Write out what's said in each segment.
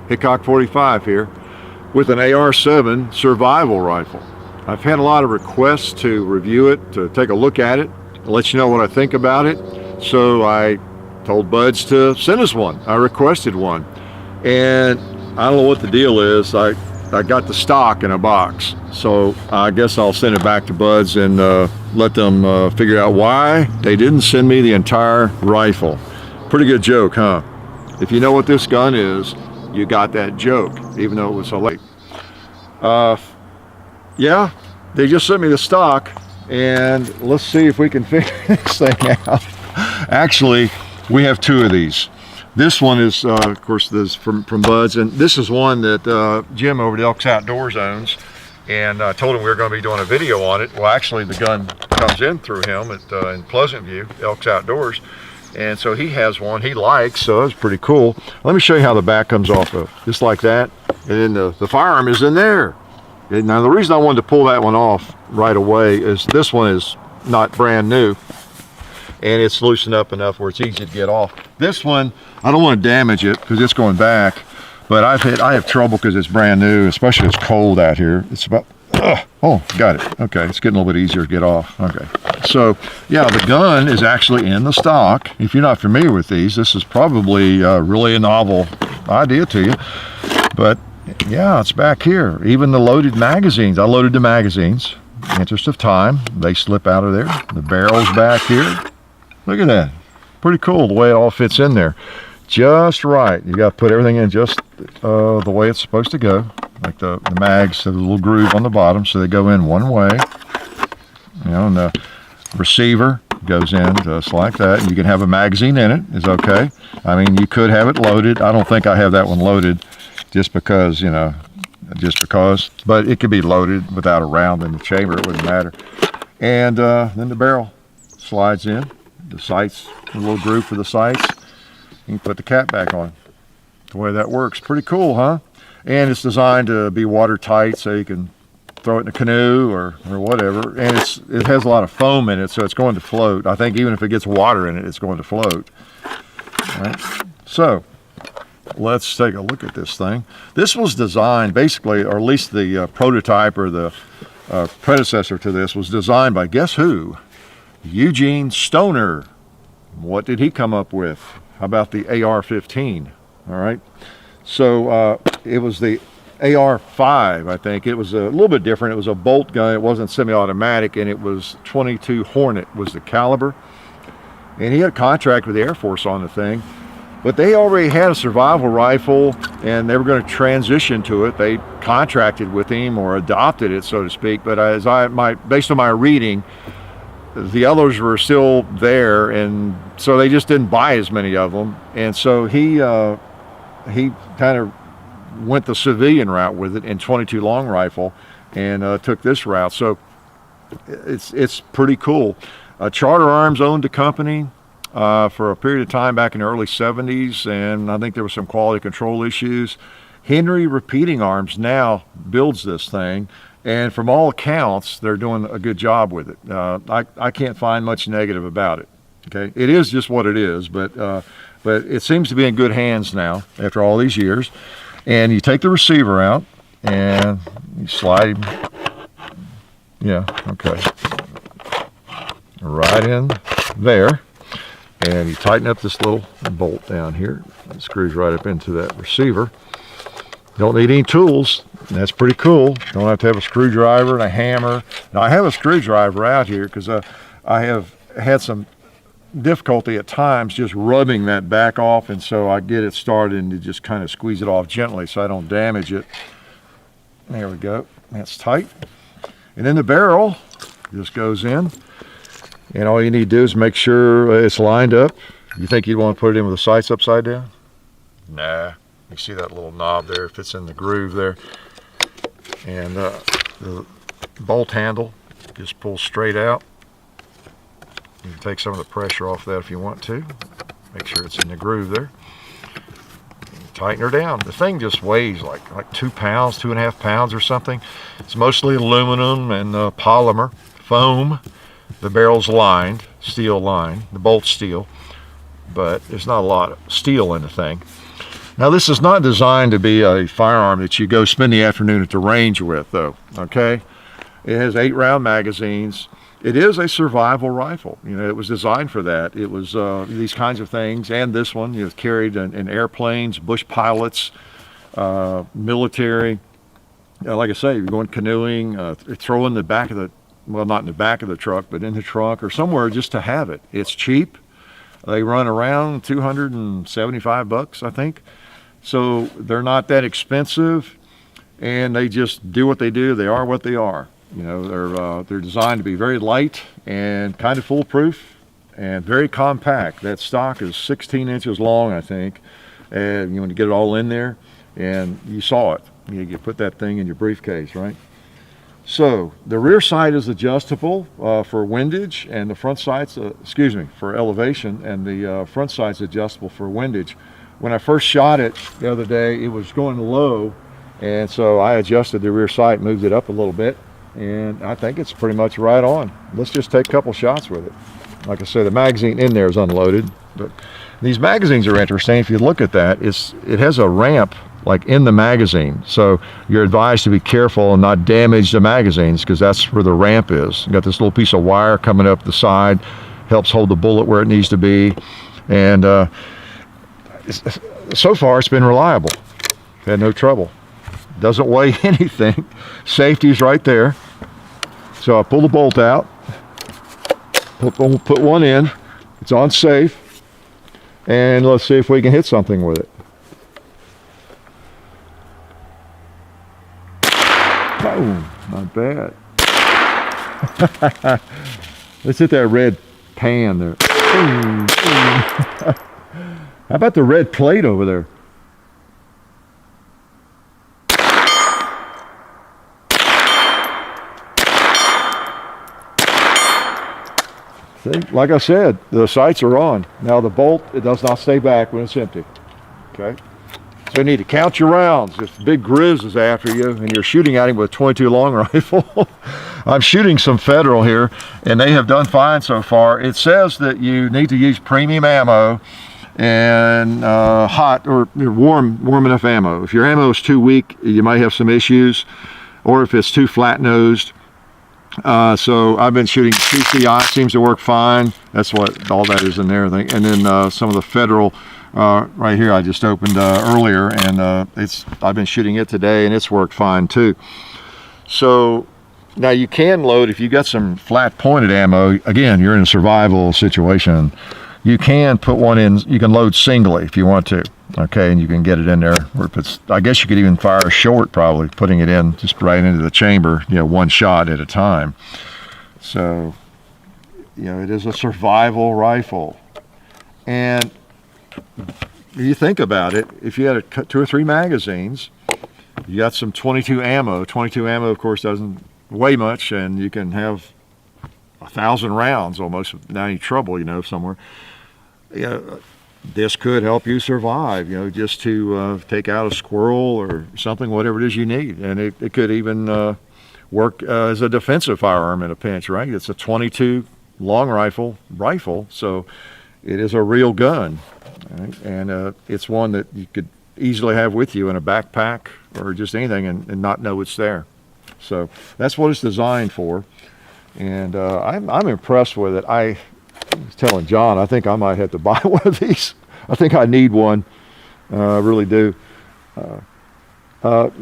Hickok 45 here with an AR-7 survival rifle. I've had a lot of requests to review it, to take a look at it, let you know what I think about it. So I told Buds to send us one. I requested one. And I don't know what the deal is. I got the stock in a box. So I guess I'll send it back to Buds and let them figure out why they didn't send me the entire rifle. Pretty good joke, huh? If you know what this gun is, you got that joke, even though it was so late. Yeah, they just sent me the stock, and let's see if we can figure this thing out. Actually, we have two of these. This one is, of course, this from Buds, and this is one that Jim over at Elks Outdoors owns, and I told him we were going to be doing a video on it. Well, actually, the gun comes in through him in Pleasant View, Elks Outdoors, and so he has one he likes, so that's pretty cool. Let me show you how the back comes off of, just like that, and then the firearm is in there. Now, the reason I wanted to pull that one off right away is this one is not brand new, and it's loosened up enough where it's easy to get off. This one, I don't want to damage it because it's going back, but I have trouble because it's brand new, especially it's cold out here. It's about, oh, got it. Okay, it's getting a little bit easier to get off. Okay, so yeah, the gun is actually in the stock. If you're not familiar with these, this is probably really a novel idea to you, but yeah, it's back here. Even the loaded magazines. I loaded the magazines. In the interest of time, they slip out of there. The barrel's back here. Look at that. Pretty cool the way it all fits in there. Just right. You got to put everything in just the way it's supposed to go. Like the mags have a little groove on the bottom, so they go in one way. You know, and the receiver goes in just like that. And you can have a magazine in it. It's okay. I mean, you could have it loaded. I don't think I have that one loaded. Just because, you know, but it could be loaded without a round in the chamber, it wouldn't matter. And then the barrel slides in, the sights, a little groove for the sights. You can put the cap back on. The way that works, pretty cool, huh? And it's designed to be watertight, so you can throw it in a canoe or whatever. And it has a lot of foam in it, so it's going to float. I think even if it gets water in it, it's going to float. All right. So let's take a look at this thing. This was designed basically, or at least the prototype or the predecessor to this was designed by, guess who? Eugene Stoner. What did he come up with? How about the AR-15? All right. So it was the AR-5, I think. It was a little bit different. It was a bolt gun. It wasn't semi-automatic, and it was 22 Hornet was the caliber. And he had a contract with the Air Force on the thing. But they already had a survival rifle, and they were going to transition to it. They contracted with him or adopted it, so to speak. But based on my reading, the others were still there, and so they just didn't buy as many of them. And so he kind of went the civilian route with it in 22 long rifle, and took this route. So it's pretty cool. Charter Arms owned the company for a period of time back in the early 70s, and I think there were some quality control issues. Henry Repeating Arms now builds this thing, and from all accounts, they're doing a good job with it. I can't find much negative about it. Okay, it is just what it is, but it seems to be in good hands now after all these years. And you take the receiver out, and you slide him. Yeah, okay. Right in there. And you tighten up this little bolt down here. It screws right up into that receiver. Don't need any tools. That's pretty cool. Don't have to have a screwdriver and a hammer. Now, I have a screwdriver out here because I have had some difficulty at times just rubbing that back off, and so I get it started and you just kind of squeeze it off gently so I don't damage it. There we go. That's tight. And then the barrel just goes in. And all you need to do is make sure it's lined up. You think you'd want to put it in with the sights upside down? Nah. You see that little knob there? It fits in the groove there. And the bolt handle just pulls straight out. You can take some of the pressure off that if you want to. Make sure it's in the groove there. Tighten her down. The thing just weighs like 2 pounds, 2.5 pounds or something. It's mostly aluminum and polymer, foam. The barrel's lined, steel lined, the bolt's steel, but there's not a lot of steel in the thing. Now, this is not designed to be a firearm that you go spend the afternoon at the range with, though, okay? It has 8-round magazines. It is a survival rifle. You know, it was designed for that. It was these kinds of things, and this one, you know, carried in airplanes, bush pilots, military. Like I say, you're going canoeing, throw in the back of the, well, not in the back of the truck, but in the trunk or somewhere just to have it. It's cheap. They run around $275, I think. So they're not that expensive, and they just do what they do. They are what they are. You know, they're designed to be very light and kind of foolproof and very compact. That stock is 16 inches long, I think, and you want to get it all in there, and you saw it. You put that thing in your briefcase, right? So the rear sight is adjustable for windage, and the front sight's, for elevation, and the front sight's adjustable for windage. When I first shot it the other day, it was going low, and so I adjusted the rear sight, moved it up a little bit, and I think it's pretty much right on. Let's just take a couple shots with it. Like I said, the magazine in there is unloaded, but these magazines are interesting. If you look at that, it has a ramp like in the magazine, so you're advised to be careful and not damage the magazines, because that's where the ramp is. You got this little piece of wire coming up the side, helps hold the bullet where it needs to be, and so far it's been reliable. Had no trouble. Doesn't weigh anything. Safety's right there. So I pull the bolt out, put one in. It's on safe, and let's see if we can hit something with it. Oh, not bad. Let's hit that red pan there. How about the red plate over there? See, like I said, the sights are on. Now the bolt, it does not stay back when it's empty. Okay? So you need to count your rounds. If Big Grizz is after you and you're shooting at him with a .22 long rifle, I'm shooting some Federal here, and they have done fine so far. It says that you need to use premium ammo and hot or warm enough ammo. If your ammo is too weak, you might have some issues, or if it's too flat-nosed. So I've been shooting CCI, seems to work fine. That's what all that is in there, I think. And then some of the Federal right here I just opened earlier, and I've been shooting it today, and it's worked fine too. So now you can load, if you got some flat pointed ammo, again, you're in a survival situation, you can put one in, you can load singly if you want to, okay, and you can get it in there. Or if it's, I guess you could even fire short, probably putting it in just right into the chamber, you know, one shot at a time. So, you know, it is a survival rifle. And you think about it, if you had 2 or 3 magazines, you got some .22 ammo. .22 ammo, of course, doesn't weigh much, and you can have 1,000 rounds almost without any trouble, you know, somewhere. You know, this could help you survive, you know, just to take out a squirrel or something, whatever it is you need. And it could even work as a defensive firearm in a pinch, right? It's a .22 long rifle, so it is a real gun, right? And it's one that you could easily have with you in a backpack or just anything and not know it's there. So that's what it's designed for. And I'm impressed with it. I was telling John, I think I might have to buy one of these. I think I need one. I really do.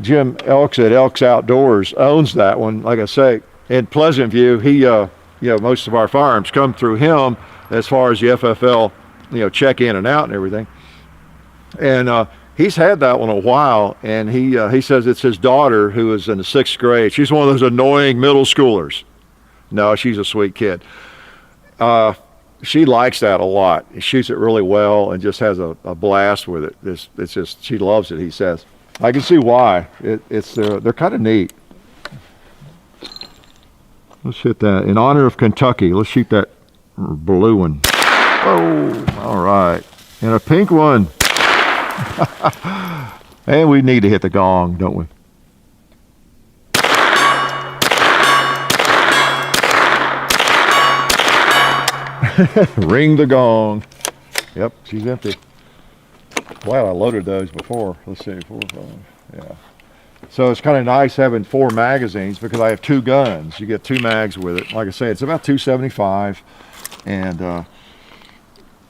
Jim Elks at Elks Outdoors owns that one. Like I say, in Pleasant View, he, you know, most of our firearms come through him as far as the FFL, you know, check in and out and everything. And he's had that one a while, and he says it's his daughter who is in the 6th grade. She's one of those annoying middle schoolers. No, she's a sweet kid. She likes that a lot. She shoots it really well and just has a blast with it. It's just, she loves it, he says. I can see why. They're kind of neat. Let's hit that. In honor of Kentucky, let's shoot that blue one. Oh, all right. And a pink one. And we need to hit the gong, don't we? Ring the gong. Yep, she's empty. Glad I loaded those before. Let's see, 4, 5, yeah. So it's kind of nice having 4 magazines because I have 2 guns. You get 2 mags with it. Like I say, it's about $275, and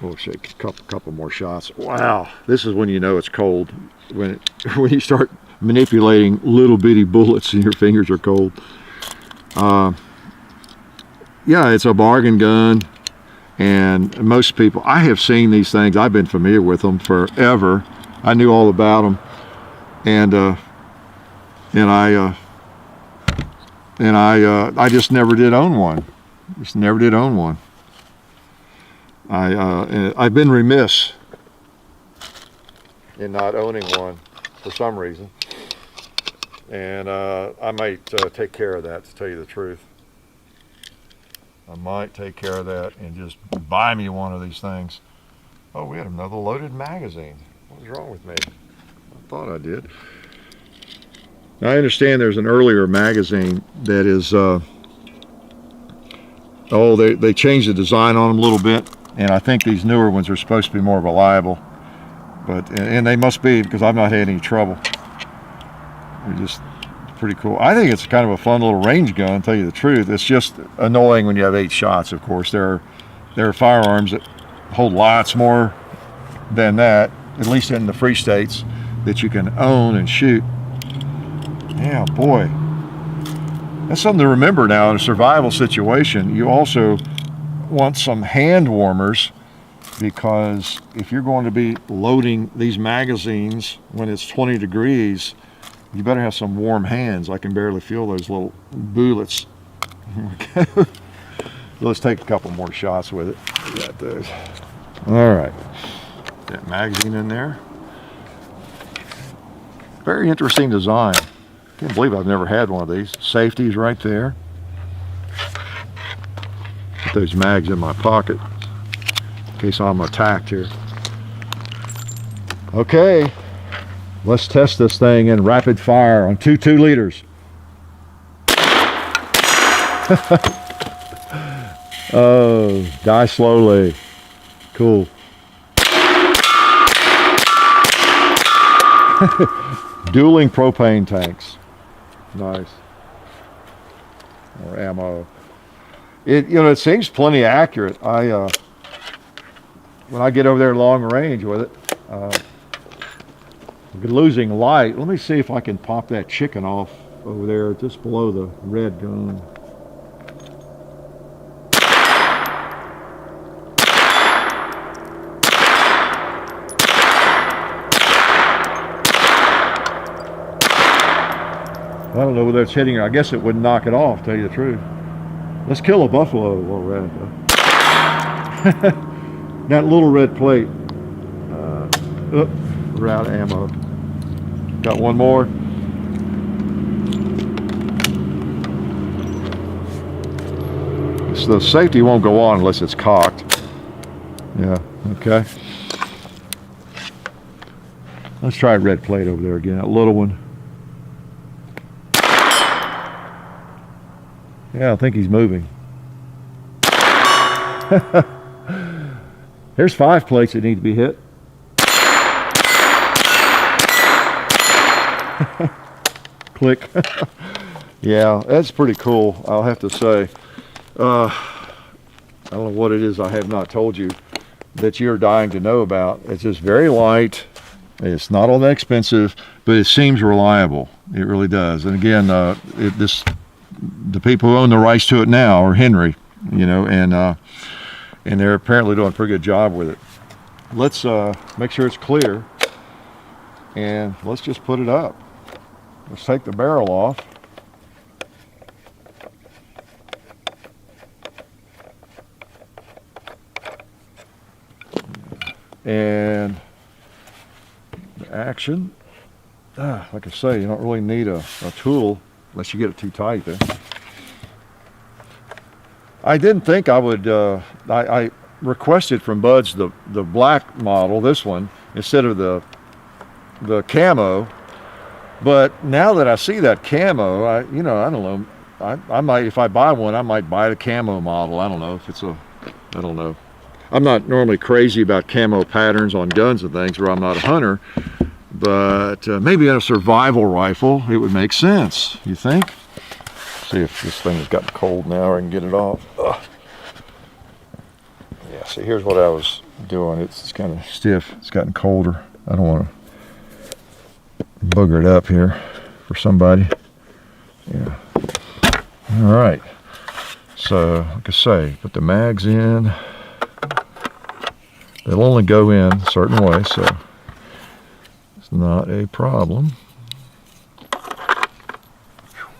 we'll shake a couple more shots. Wow, this is when you know it's cold. When you start manipulating little bitty bullets and your fingers are cold. Yeah, it's a bargain gun, and most people, I have seen these things. I've been familiar with them forever. I knew all about them, and I just never did own one. Just never did own one. I've been remiss in not owning one for some reason, and I might take care of that, to tell you the truth. I might take care of that and just buy me one of these things. Oh, we had another loaded magazine. What was wrong with me? I thought I did. Now, I understand there's an earlier magazine that is, they changed the design on them a little bit, and I think these newer ones are supposed to be more reliable. And they must be, because I've not had any trouble. They're just pretty cool. I think it's kind of a fun little range gun, to tell you the truth. It's just annoying when you have 8 shots, of course. There are firearms that hold lots more than that, at least in the free states, that you can own and shoot. Yeah, boy. That's something to remember now in a survival situation. You also want some hand warmers, because if you're going to be loading these magazines when it's 20 degrees, you better have some warm hands. I can barely feel those little bullets. Let's take a couple more shots with it. We got those. All right. That magazine in there. Very interesting design. Can't believe I've never had one of these. Safety's right there. Put those mags in my pocket in case I'm attacked here. Okay. Let's test this thing in rapid fire on 2 liters. Oh, die slowly. Cool. Dueling propane tanks. Nice. Or ammo. It seems plenty accurate. When I get over there long range with it, losing light. Let me see if I can pop that chicken off over there just below the red gun. I don't know whether it's hitting or I guess it would knock it off, to tell you the truth. Let's kill a buffalo while we're at it, though. That little red plate. We're out of ammo. Got one more. So the safety won't go on unless it's cocked. Yeah, okay. Let's try a red plate over there again, that little one. Yeah, I think he's moving. There's 5 plates that need to be hit. Click. Yeah, that's pretty cool, I'll have to say. I don't know what it is I have not told you that you're dying to know about. It's just very light. It's not all that expensive, but it seems reliable. It really does. And again, the people who own the rights to it now are Henry, and they're apparently doing a pretty good job with it. Let's make sure it's clear, and let's just put it up. Let's take the barrel off. And the action, like I say, you don't really need a tool unless you get it too tight there. I didn't think I would, I requested from Buds the black model, this one, instead of the camo. But now that I see that camo, I don't know, I might, if I buy one, I might buy the camo model. I don't know if it's I don't know. I'm not normally crazy about camo patterns on guns and things, where I'm not a hunter, but maybe in a survival rifle it would make sense, you think? See if this thing has gotten cold now, or I can get it off. Ugh. Yeah, see, here's what I was doing. It's kind of stiff. It's gotten colder. I don't want to booger it up here for somebody. Yeah. All right. So, like I say, put the mags in. They'll only go in a certain way, so it's not a problem.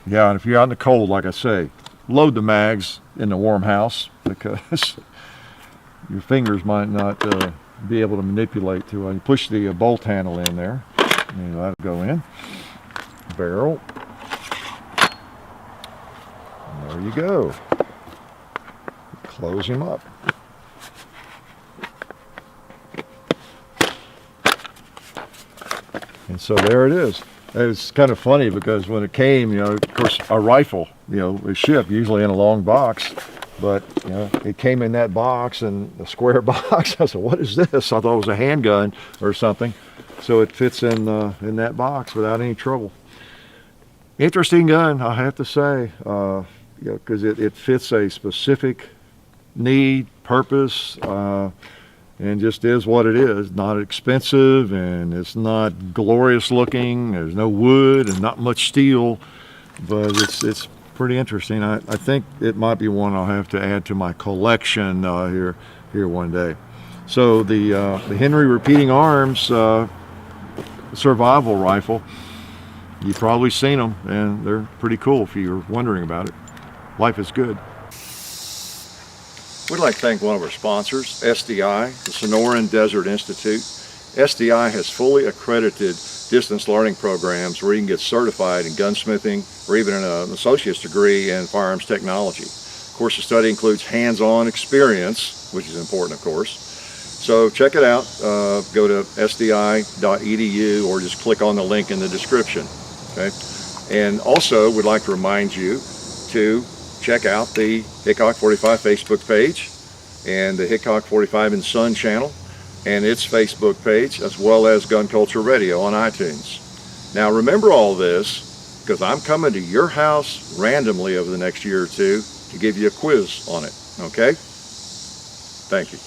Yeah, and if you're out in the cold, like I say, load the mags in the warm house, because your fingers might not be able to manipulate too well. You push the bolt handle in there, and that'll go in. Barrel. And there you go. Close him up. And so there it is. It's kind of funny because when it came, of course, a rifle, is shipped usually in a long box, but it came in that box, and a square box. I said, "What is this?" I thought it was a handgun or something. So it fits in that box without any trouble. Interesting gun, I have to say, because it fits a specific need, purpose. And just is what it is. Not expensive, and it's not glorious looking. There's no wood and not much steel, but it's pretty interesting. I think it might be one I'll have to add to my collection here one day. So the Henry Repeating Arms survival rifle, you've probably seen them, and they're pretty cool if you're wondering about it. Life is good. We'd like to thank one of our sponsors, SDI, the Sonoran Desert Institute. SDI has fully accredited distance learning programs where you can get certified in gunsmithing, or even an associate's degree in firearms technology. Of course, the study includes hands-on experience, which is important, of course. So check it out. Go to sdi.edu, or just click on the link in the description. Okay? And also, we'd like to remind you to check out the Hickok 45 Facebook page and the Hickok 45 and Son channel and its Facebook page, as well as Gun Culture Radio on iTunes. Now remember all this, because I'm coming to your house randomly over the next year or two to give you a quiz on it, okay? Thank you.